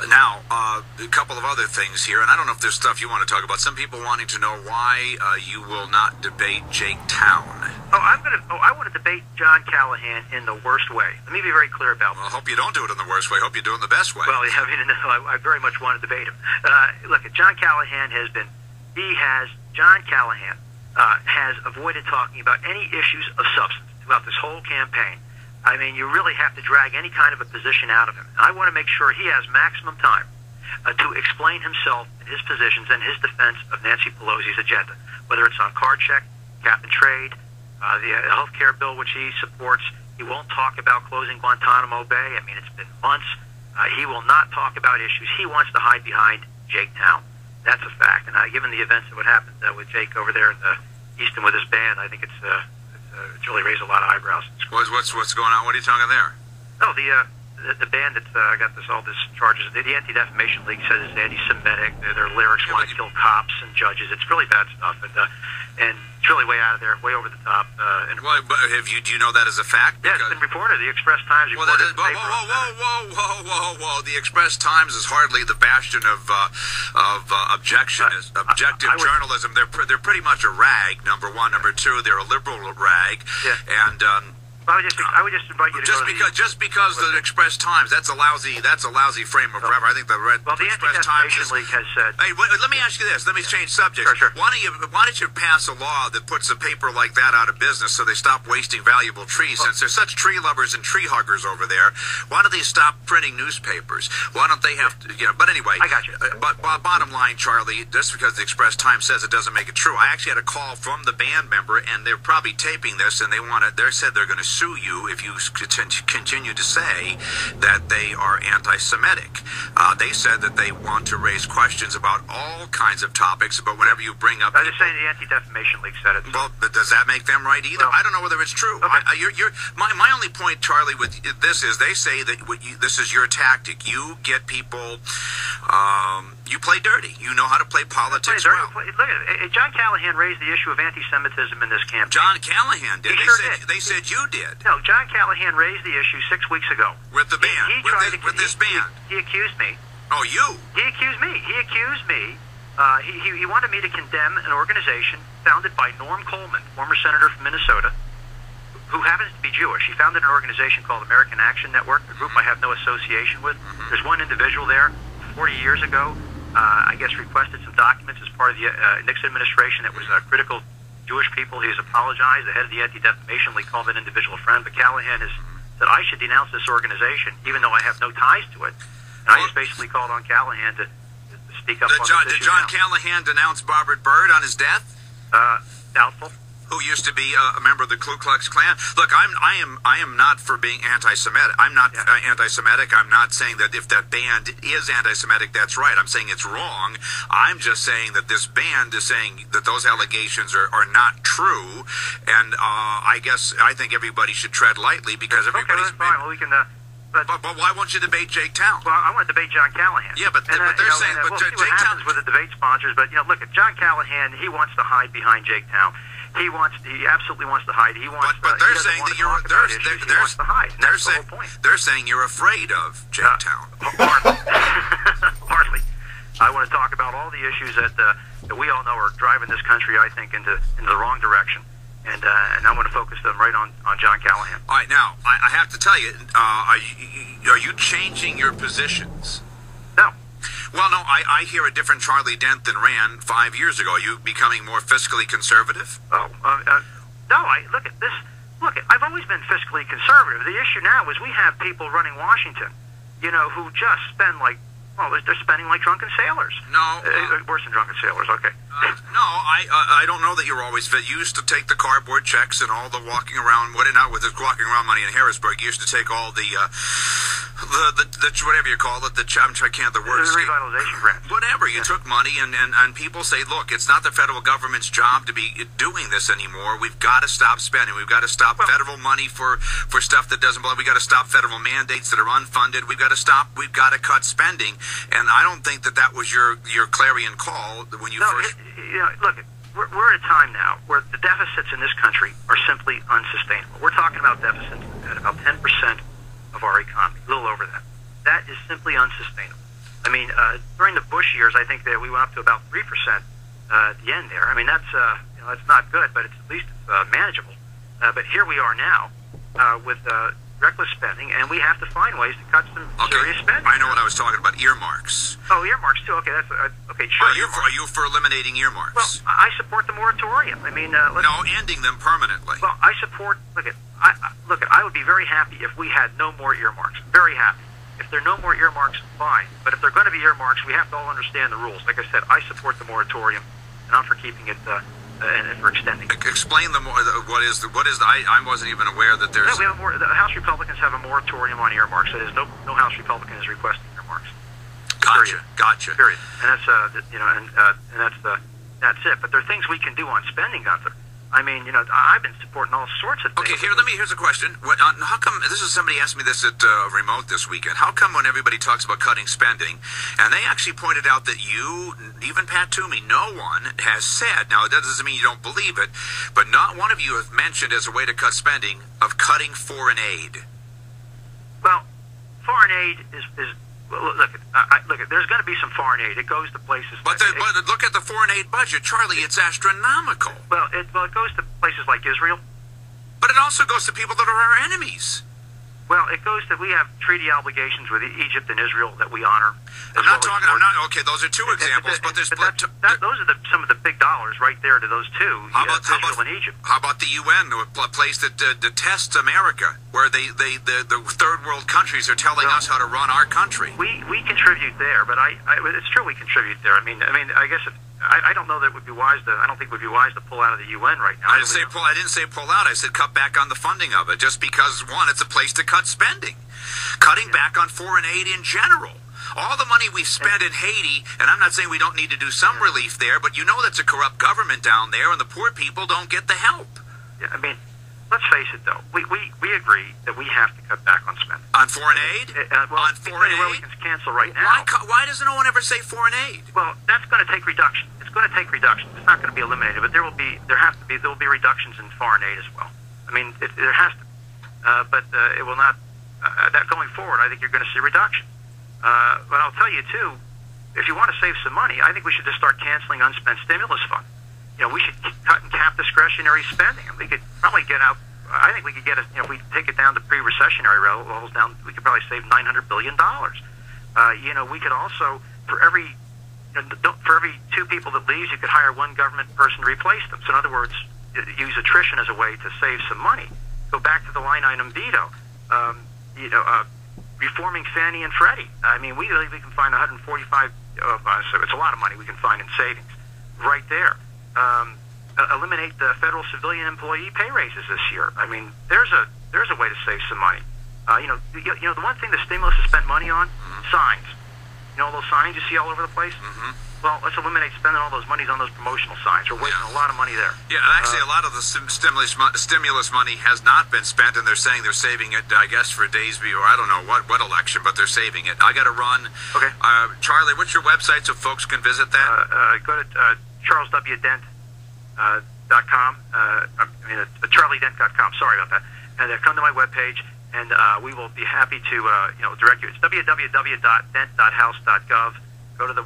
Now, a couple of other things here, and I don't know if there's stuff you want to talk about. Some people wanting to know why you will not debate Jake Towne. I want to debate John Callahan in the worst way. Let me be very clear about Well, I hope you don't do it in the worst way. I hope you do it in the best way. Well, yeah, I very much want to debate him. Look, John Callahan has avoided talking about any issues of substance throughout this whole campaign. I mean, you really have to drag any kind of a position out of him. And I want to make sure he has maximum time to explain himself and his positions and his defense of Nancy Pelosi's agenda, whether it's on card check, cap and trade, the health care bill, which he supports. He won't talk about closing Guantanamo Bay. I mean, it's been months. He will not talk about issues. He wants to hide behind Jake Towne. That's a fact. And given the events of what happened with Jake over there in Easton with his band, I think it's really raised a lot of eyebrows. What's going on? What are you talking there? Oh, the band that got all this charges. The Anti-Defamation League says it's anti-Semitic. Their lyrics want to kill cops and judges. It's really bad stuff, and it's really way out of there, way over the top. But do you know that as a fact? Yeah, it's been reported. The Express Times reported. Whoa! The Express Times is hardly the bastion of objective journalism. They're pretty much a rag. Number one, number two, they're a liberal rag. Yeah. And I would just invite you to just because the Express Times, that's a lousy frame of reference. I think the Express Times League has said. Hey, let me ask you this. Let me change subjects. Sure. Why don't you pass a law that puts a paper like that out of business so they stop wasting valuable trees? Since there's such tree lovers and tree huggers over there, why don't they stop printing newspapers? Why don't they have to? But anyway, I got you. But bottom line, Charlie, just because the Express Times says it doesn't make it true. I actually had a call from the band member, and they're probably taping this, and they said they're going to sue you if you continue to say that they are anti-Semitic. They said that they want to raise questions about all kinds of topics, but whenever you bring up... I was just saying the Anti-Defamation League said it. Well, but does that make them right either? Well, I don't know whether it's true. Okay. My only point, Charlie, with this is they say that this is your tactic. You get people... you play dirty. You know how to play politics well. Look at it. John Callahan raised the issue of anti-Semitism in this campaign. John Callahan did. They said you did. No, John Callahan raised the issue 6 weeks ago. With the band. With this band. He accused me. Oh, you? He accused me. He wanted me to condemn an organization founded by Norm Coleman, former senator from Minnesota, who happens to be Jewish. He founded an organization called American Action Network, a group I have no association with. There's one individual there 40 years ago, I guess requested some documents as part of the Nixon administration that was critical Jewish people. He has apologized. The head of the Anti-Defamation League called that individual a friend, but Callahan has said I should denounce this organization, even though I have no ties to it. And I just basically called on Callahan to speak up on this issue. Did John Callahan denounce Robert Byrd on his death? Doubtful. Who used to be a member of the Ku Klux Klan. Look, I am not for being anti-Semitic. I'm not anti-Semitic. I'm not saying that if that band is anti-Semitic, that's right. I'm saying it's wrong. I'm just saying that this band is saying that those allegations are not true, and I think everybody should tread lightly because everybody's... Okay, fine. Well, we can... But why won't you debate Jake Towne? Well, I want to debate John Callahan. Yeah, but they're saying... We'll see what happens with the debate sponsors, but, look, at John Callahan, he wants to hide behind Jake Towne. He absolutely wants to hide. But they're saying that he wants to hide. That's the whole point. They're saying you're afraid of Jake Towne. Hardly. I want to talk about all the issues that we all know are driving this country, I think, into the wrong direction. And I want to focus them right on John Callahan. All right, now, I have to tell you, are you changing your positions? No. Well, no, I hear a different Charlie Dent than ran 5 years ago. Are you becoming more fiscally conservative? No, look at this. Look, I've always been fiscally conservative. The issue now is we have people running Washington, who just spend they're spending like drunken sailors. No. Worse than drunken sailors, okay. No, I don't know that you're always fit. You used to take the cardboard checks and all the walking around, with the walking around money in Harrisburg. You used to take all the whatever you call it, the revitalization grant. Whatever, you took money, and people say, look, it's not the federal government's job to be doing this anymore. We've got to stop spending. We've got to stop federal money for stuff that doesn't belong. We've got to stop federal mandates that are unfunded. We've got to cut spending. And I don't think that was your clarion call when you first... Look, we're at a time now where the deficits in this country are simply unsustainable. We're talking about deficits at about 10% of our economy, a little over that. That is simply unsustainable. I mean, during the Bush years, I think that we went up to about 3% at the end there. I mean, that's that's not good, but at least it's manageable. But here we are now with reckless spending, and we have to find ways to cut some serious spending. I know what I was talking about, earmarks. Oh, earmarks too. Okay, that's okay. Sure. Are you for eliminating earmarks? Well, I support the moratorium. I mean, ending them permanently. Well, I support. I would be very happy if we had no more earmarks. Very happy. If there are no more earmarks, fine. But if they're going to be earmarks, we have to all understand the rules. Like I said, I support the moratorium, and I'm for keeping it and for extending it. Explain what is the I wasn't even aware that there's. No, we have the House Republicans have a moratorium on earmarks. That is, no House Republican is requesting earmarks. Gotcha. Period. And that's that's it. But there are things we can do on spending, Gunther. I mean, I've been supporting all sorts of things. Okay, here's a question. How come, this is somebody asked me this at remote this weekend, how come when everybody talks about cutting spending, and they actually pointed out that you, even Pat Toomey, no one has said, now it doesn't mean you don't believe it, but not one of you have mentioned as a way to cut spending of cutting foreign aid. Well, foreign aid is look, there's going to be some foreign aid. It goes to places. But look at the foreign aid budget, Charlie. It's astronomical. Well, it goes to places like Israel. But it also goes to people that are our enemies. Well, it goes to, we have treaty obligations with Egypt and Israel that we honor. Okay, those are two examples, but there's... those are some of the big dollars right there to those two, Israel and Egypt. How about the UN, a place that detests America, where the third world countries are telling us how to run our country? We contribute there, but it's true we contribute there. I mean, I guess I don't know that it would be wise to. I don't think it would be wise to pull out of the UN right now. I didn't say pull out. I said cut back on the funding of it, just because one, it's a place to cut spending, cutting back on foreign aid in general. All the money we spent in Haiti, and I'm not saying we don't need to do some relief there, but that's a corrupt government down there, and the poor people don't get the help. Yeah, I mean, let's face it, though. We agree that we have to cut back on spending. On foreign aid? On foreign aid? We can cancel right now. Why doesn't no one ever say foreign aid? Well, that's going to take reduction. It's going to take reduction. It's not going to be eliminated, but there will be reductions in foreign aid as well. I mean, there has to be. But it will not, that going forward, I think you're going to see reduction. But I'll tell you, too, if you want to save some money, I think we should just start canceling unspent stimulus funds. We should cut and cap discretionary spending. And we could probably get out, I think we could get, if we take it down to pre-recessionary levels down, we could probably save $900 billion. We could also, for every 2 people that leaves, you could hire 1 government person to replace them. So in other words, use attrition as a way to save some money. Go back to the line item veto. Reforming Fannie and Freddie. I mean, we can find 145. So it's a lot of money we can find in savings right there. Eliminate the federal civilian employee pay raises this year. I mean, there's a way to save some money. The one thing the stimulus has spent money on, signs. All those signs you see all over the place. Well, let's eliminate spending all those monies on those promotional signs. We're wasting a lot of money there. Yeah, and actually a lot of the stimulus money has not been spent, and they're saying they're saving it, I guess, for days before, I don't know what election, but they're saving it. I got to run. Okay. Charlie, what's your website so folks can visit that? Go to charleswdent.com. charliedent.com. Sorry about that. And come to my webpage, and we will be happy to direct you. It's www.dent.house.gov. Go to the web.